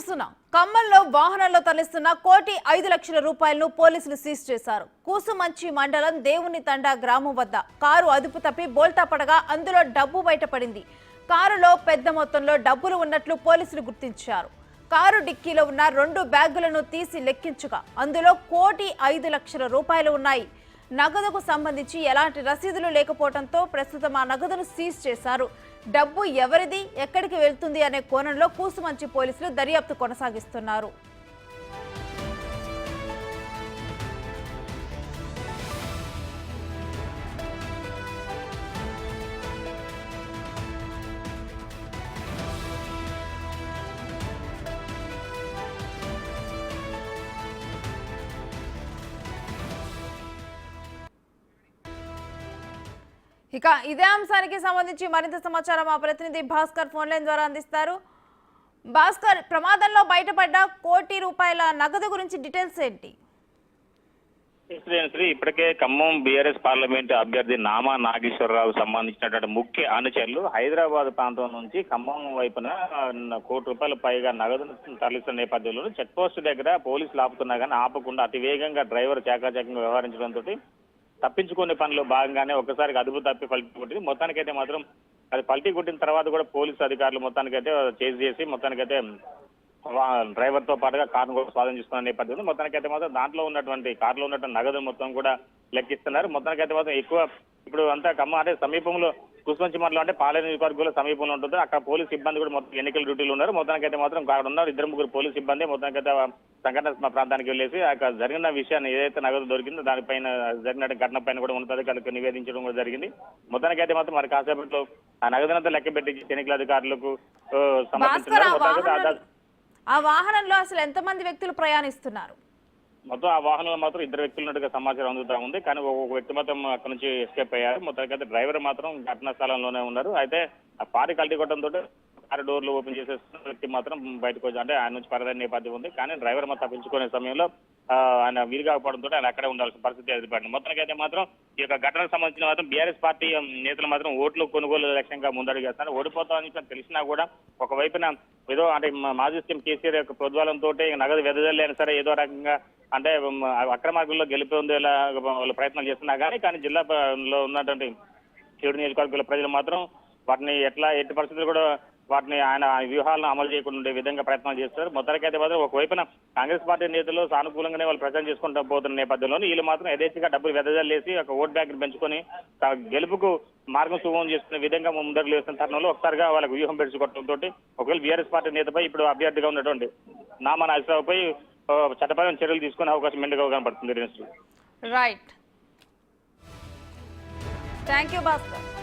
చూస్తున్నాం. ఖమ్మంలో వాహనంలో తరలిస్తున్న 1,05,00,000 రూపాయలను పోలీసులు సీజ్ చేశారు. కూసుమంచి మండలం దేవుని తండా గ్రామం వద్ద కారు అదుపు తప్పి బోల్తా పడగా అందులో డబ్బు బయటపడింది. కారులో పెద్ద మొత్తంలో డబ్బులు ఉన్నట్లు పోలీసులు గుర్తించారు. కారు డిక్కీలో ఉన్న 2 బ్యాగులను తీసి లెక్కించగా అందులో 1,05,00,000 రూపాయలు ఉన్నాయి. నగదుకు సంబంధించి ఎలాంటి రసీదులు లేకపోవడంతో ప్రస్తుతం ఆ నగదును సీజ్ చేశారు. డబ్బు ఎవరిది, ఎక్కడికి వెళ్తుంది అనే కోణంలో కూసుమంచి పోలీసులు దర్యాప్తు కొనసాగిస్తున్నారు. ఇక ఇదే అంశానికి సంబంధించి మరింత సమాచారం మా ప్రతినిధి భాస్కర్ ఫోన్ లైన్ ద్వారా అందిస్తారు. భాస్కర్, ప్రమాదంలో బయటపడ్డ 1,00,00,000 రూపాయల నగదు గురించి డీటెయిల్స్ ఏంటి? ఇప్పటికే ఖమ్మం బీఆర్ఎస్ పార్లమెంట్ అభ్యర్థి నామా నాగేశ్వరరావు సంబంధించినటువంటి ముఖ్య అనుచరులు హైదరాబాద్ ప్రాంతం నుంచి ఖమ్మం వైపున ₹1,00,00,000 పైగా నగదును తరలిస్తున్న నేపథ్యంలో చెక్ పోస్ట్ దగ్గర పోలీసులు ఆపుతున్నా కానీ ఆపకుండా అతి వేగంగా డ్రైవర్ చాకాచక్యంగా వ్యవహరించడంతో తప్పించుకునే పనిలో భాగంగానే ఒకసారికి అదుపు తప్పి పల్టీ కొట్టింది. మొత్తానికైతే మాత్రం అది పల్టీ కొట్టిన తర్వాత కూడా పోలీసు అధికారులు మొత్తానికైతే చేజ్ చేసి మొత్తానికైతే డ్రైవర్ తో పాటుగా కారును కూడా స్వాధీనం చేసుకున్న నేపథ్యంలో మొత్తానికైతే మాత్రం దాంట్లో ఉన్నటువంటి కారులో ఉన్నటువంటి నగదు మొత్తం కూడా లెక్కిస్తున్నారు. మొత్తానికైతే మాత్రం ఎక్కువ ఇప్పుడు అంతా ఖమ్మం అంటే సమీపంలో కూసుమంచి మండలం అంటే పాలేరు నియోజకవర్గంలో సమీపంలో ఉంటుంది. అక్కడ పోలీసు సిబ్బంది కూడా మొత్తం ఎన్నికల డ్యూటీలు ఉన్నారు. మొత్తానికైతే మాత్రం అక్కడ ఉన్నారు 2-3 పోలీసు సిబ్బంది మొత్తానికైతే సంఘటన ప్రాంతానికి వెళ్ళేసి అక్కడ జరిగిన విషయాన్ని ఏదైతే నగదు దొరికిందో దానిపైన జరిగిన ఘటన పైన కూడా ఉన్నతాధికారులకు నివేదించడం కూడా జరిగింది. మొత్తానికైతే మాత్రం మరి కాసేపట్లో ఆ నగదునంతా లెక్క పెట్టి ఎన్నికల అధికారులకు సమర్పించారు. ఆ వాహనంలో అసలు ఎంతమంది వ్యక్తులు ప్రయాణిస్తున్నారు? మొత్తం ఆ వాహనంలో మాత్రం 2 వ్యక్తులు ఉన్నట్టుగా సమాచారం అందుతా ఉంది. కానీ ఒక వ్యక్తి మాత్రం అక్కడ నుంచి ఎస్కేప్ అయ్యారు. మొత్తానికైతే డ్రైవర్ మాత్రం ఘటనా స్థలంలోనే ఉన్నారు. అయితే ఆ పారి కల్టీ కొట్టడంతో కారు డోర్లు ఓపెన్ చేసేస్తున్న వ్యక్తి మాత్రం బయటకు వచ్చి అంటే ఆయన నుంచి పరదైన నేపథ్యం ఉంది. కానీ డ్రైవర్ మాత్రం తప్పించుకునే సమయంలో ఆయన వీలు కాకపోవడంతో ఆయన అక్కడే ఉండాల్సిన పరిస్థితి ఏర్పడింది. మొత్తానికైతే మాత్రం ఈ యొక్క ఘటనకు సంబంధించిన మాత్రం బీఆర్ఎస్ పార్టీ నేతలు మాత్రం ఓట్లు కొనుగోలు లక్ష్యంగా ముందడుగు చేస్తున్నారు. ఓడిపోతామని తెలిసినా కూడా ఒకవైపున ఏదో అంటే మాజీ సీఎం కేసీఆర్ యొక్క ప్రోద్బలంతో నగదు వెదజల్లేని సరే ఏదో రకంగా అంటే అక్రమార్గంలో గెలిపేందుకు వాళ్ళు ప్రయత్నాలు చేస్తున్నా కానీ జిల్లాలో ఉన్నటువంటి 7 నియోజకవర్గాల ప్రజలు మాత్రం వాటిని ఎట్టి పరిస్థితులు కూడా వాటిని ఆయన వ్యూహాలను అమలు చేయకుండా ఉండే విధంగా ప్రయత్నాలు చేస్తారు. మొత్తానికైతే మాత్రం ఒకవైపున కాంగ్రెస్ పార్టీ నేతలు సానుకూలంగానే వాళ్ళు ప్రచారం చేసుకుంటూ పోతున్న నేపథ్యంలో వీళ్ళు మాత్రం యథేచ్ఛగా డబ్బులు వెదజల్లేసి ఒక ఓట్ బ్యాంక్ పెంచుకొని గెలుపుకు మార్గం సుగమం చేసుకునే విధంగా ముందడుగు వేస్తున్న తరుణంలో ఒకసారిగా వాళ్ళకి వ్యూహం పెంచుకోవడంతో ఒకవేళ బీఆర్ఎస్ పార్టీ నేతపై ఇప్పుడు అభ్యర్థిగా ఉన్నటువంటి నామా నాగేశ్వరరావుపై చట్టపరమైన చర్యలు తీసుకునే అవకాశం మెండుగా కనపడుతుంది. Right, thank you Bhaskar.